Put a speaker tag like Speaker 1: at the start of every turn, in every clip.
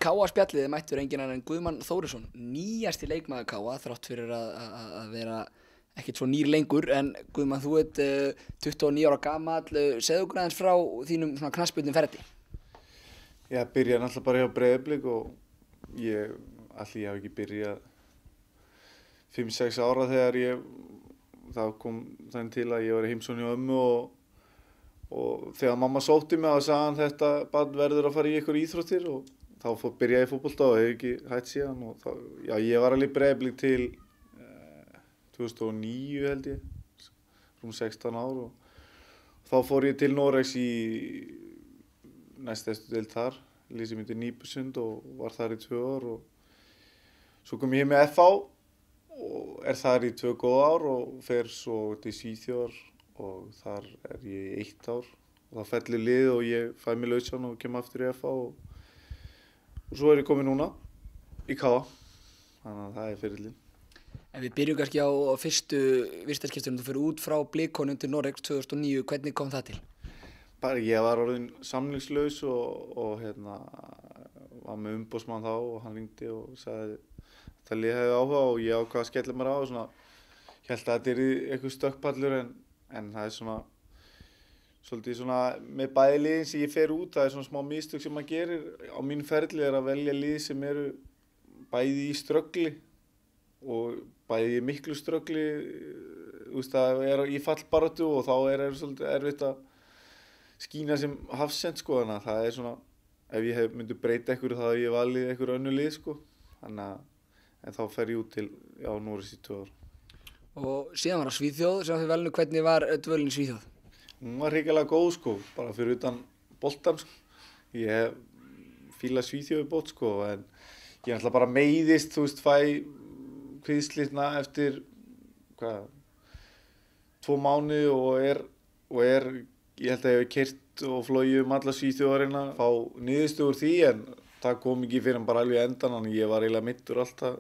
Speaker 1: Káa spjallið mættur enginn annar en Guðmann Þórisson, nýjasti leikmaður Káa, þrátt fyrir að vera ekkert svo nýr lengur, en Guðmann, þú ert 29 ára gamall, segðu okkur aðeins frá þínum svona knattspyrnuferli.
Speaker 2: Ég byrjaði náttúrulega bara hjá Breiðablik og ég hafi ekki byrjað 5-6 ára þegar það kom þannig til að ég var í heimsókn hjá ömmu og þegar mamma sótti mig og sagði hann þetta barn verður að fara í einhver íþróttir og þá byrjaði ég í fótbolta og hef ekki hætt síðan og ég var alveg í Breiðablik til 2009 held ég, rúm 16 ár og þá fór ég til Noregs í næststærstu deild þar, lið sem heitir Nýbusund og var þar í 2 ár og svo kom ég heim með FH og þar í 2 góð ár og fer svo til Svíþjóðar og þar ég í 1 ár og það fellir lið og ég fæ mig lausan og kem aftur í FH og svo ég komið núna í Káa, þannig að það ferillinn.
Speaker 1: En við byrjum kannski á fyrstu vistaskiptunum, þú fyrir út frá Blikunum til Noregs 2009, hvernig kom það til?
Speaker 2: Bara ég var orðinn samningslaus og var með umboðsmann þá og hann hringdi og sagði það lið hefði áhuga og ég ákvað að skella mér á og svona, ég held að þetta eitthvað stökkpallur en það svona svolítið svona með bæði liðin sem ég fer út, það svona smá mistök sem maður gerir á mínu ferli að velja lið sem eru bæði í ströggli og bæði í miklu ströggli, það í fallbaráttu og þá svolítið erfitt að skína sem hafsend sko, þannig að það svona, ef ég myndi breyta einhverju þá hef ég valið einhverju önnur lið sko, en þá fer ég út til Noregs í 2 ár.
Speaker 1: Og síðan var það Svíþjóð, sem þið velinu, hvernig var dvölin í Svíþjóð?
Speaker 2: Hún var hrikalega góð sko, bara fyrir utan boltan sko. Ég fíla Svíþjóð bótt sko, en ég ætla bara meiðist, fæ kvíðslitna eftir 2 mánuði og ég held að ég hef keyrt og flogið alla Svíþjóðarina, fá niðurstöður því en það kom ekki fyrir bara alveg endan, en ég var eiginlega meiddur alltaf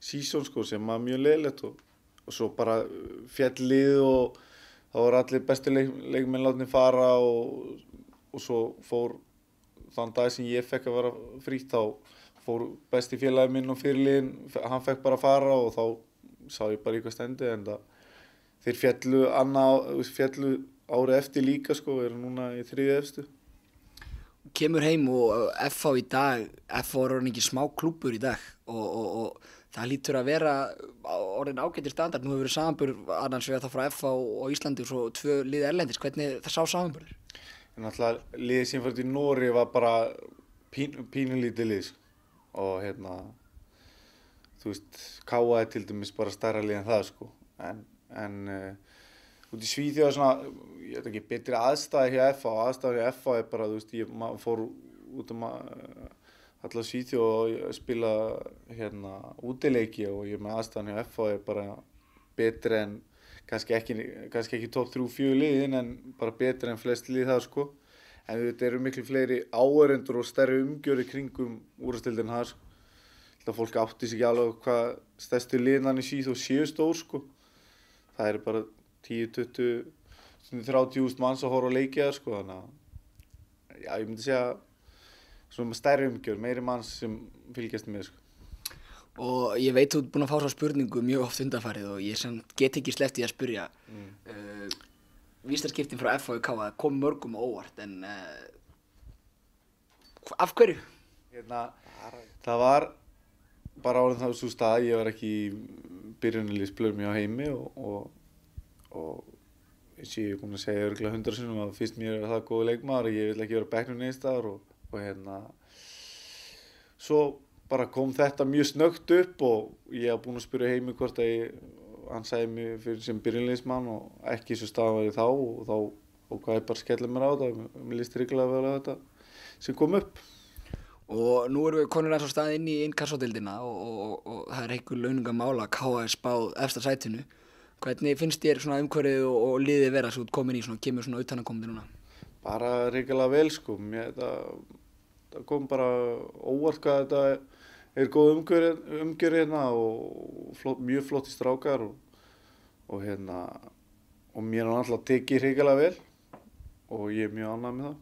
Speaker 2: sísón sko, sem var mjög leiðilegt og svo bara féll lið og þá voru allir bestu leikmenn látnir fara og svo fór þann dag sem ég fekk að vera frítt þá fór besti félagi minn og fyrirliðinn, hann fekk bara að fara og þá sá ég bara í hvað stendi en þeir féllu árið eftir líka sko, eru núna í 3. efstu.
Speaker 1: Kemur heim og FH í dag, FH er orðinn ekki smá klúbbur í dag og það lítur að vera orðinn ágætur standard. Nú hefur verið samanburður annars vegar það frá FH og Íslandi og svo 2 lið erlendis. Hvernig það sá samanburður?
Speaker 2: Náttúrulega liðið sem fór til Noregi var bara pínulítið lið sko. Og Káa til dæmis bara stærra lið en það sko. En út í Svíþjóð svona, ég veit ekki, betri aðstæði hjá FH. Aðstæði hjá FH bara, ég fór út alla Svíþjóð og spila útileiki og ég með aðstæðan hjá FH bara betri en kannski ekki topp 3-4 liðin en bara betri en flest lið það sko. En þetta eru miklu fleiri áhorfendur og stærri umgjörð kringum úrvalsdeildina það sko. Þetta fólk átti sig ekki alveg hvað stærstu liðin í Svíþjóð séu stór sko. Það eru bara 10, 20, 30.000 manns að horfa á leiki það sko, þannig að ég myndi segja svona stærri umgjörð, meiri manns sem fylgjast með sko.
Speaker 1: Og ég veit þú ert búinn að fá svo spurningu mjög oft undanfarið og ég get ekki sleppt í að spyrja. Vistaskiptin frá FH í Káa kom mörgum á óvart, en af hverju?
Speaker 2: Það var bara orðin það svo stað, ég var ekki í byrjunarliðsblöðum hjá heimi og eins og ég er búinn að segja örugglega 100 sinnum að fyrst mér það góð leikmaður og ég vil ekki vera á bekknum neins staðar og svo bara kom þetta mjög snöggt upp og ég var búinn að spyrja heimi hvort að hann sagði mig fyrir sem byrjunarliðsmann og ekki svo staðan var ég þá og hvað ég bara skella mér á þetta, mér líst hrikalega vel á þetta sem kom upp.
Speaker 1: Og nú erum við konur eins og staðið inn í innkassodeildina og það er einhver launungamála, Káa er spáð efsta sætinu. Hvernig finnst þér svona umhverfið og liðið vera svo komin í svona, kemur svona utanaðkomandi núna?
Speaker 2: Bara hrikalega vel sko, það kom bara óvart hvað þetta er góð umgjörð hérna og mjög flotti strákar og mér er náttúrulega tekið hrikalega vel og ég er mjög ánægður með það.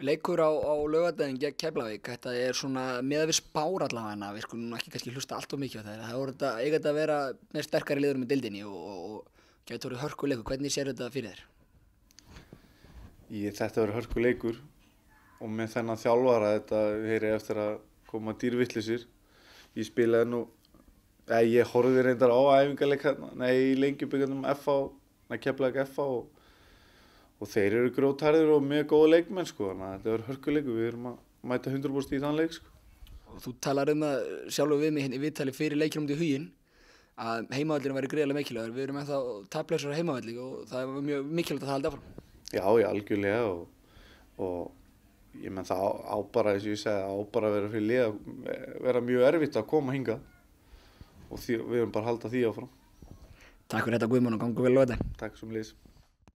Speaker 1: Leikur á Laugardaginn gegn Keflavík, þetta svona miðað við spár allavega, við skulum nú ekki kannski hlusta allt of mikið á það. Það voru eiga þetta að vera með sterkari liður með deildinni og gæti orðið hörkuleikur. Hvernig sér þetta fyrir þér?
Speaker 2: Þetta verður hörkuleikur og með þennan þjálfara þetta heyri eftir að koma dýrvittlisir. Ég spilaði nú, ég horfði reyndar á æfingarleik í Lengjubikarnum Keflavík FH og þeir eru grjótharðir og mjög góða leikmenn sko, þannig að þetta verður hörkuleikur, við erum að mæta 100% í þann leik sko.
Speaker 1: Og þú talar það sjálfur við mig í viðtali fyrir leikjum í huginn að heimavöllurinn væri gríðarlega mikilvægur. Við erum ennþá taplausar á heimavelli og það er mjög mikilvægt að það haldi áfram.
Speaker 2: Já, algjörlega og ég menn það á bara, eins og ég segi, á bara að vera fyrir lið að vera mjög erfitt að koma hingað og við erum bara að halda því áfram.
Speaker 1: Takk fyrir þetta Guðmann og gangu vel á þetta.
Speaker 2: Takk sömuleiðis.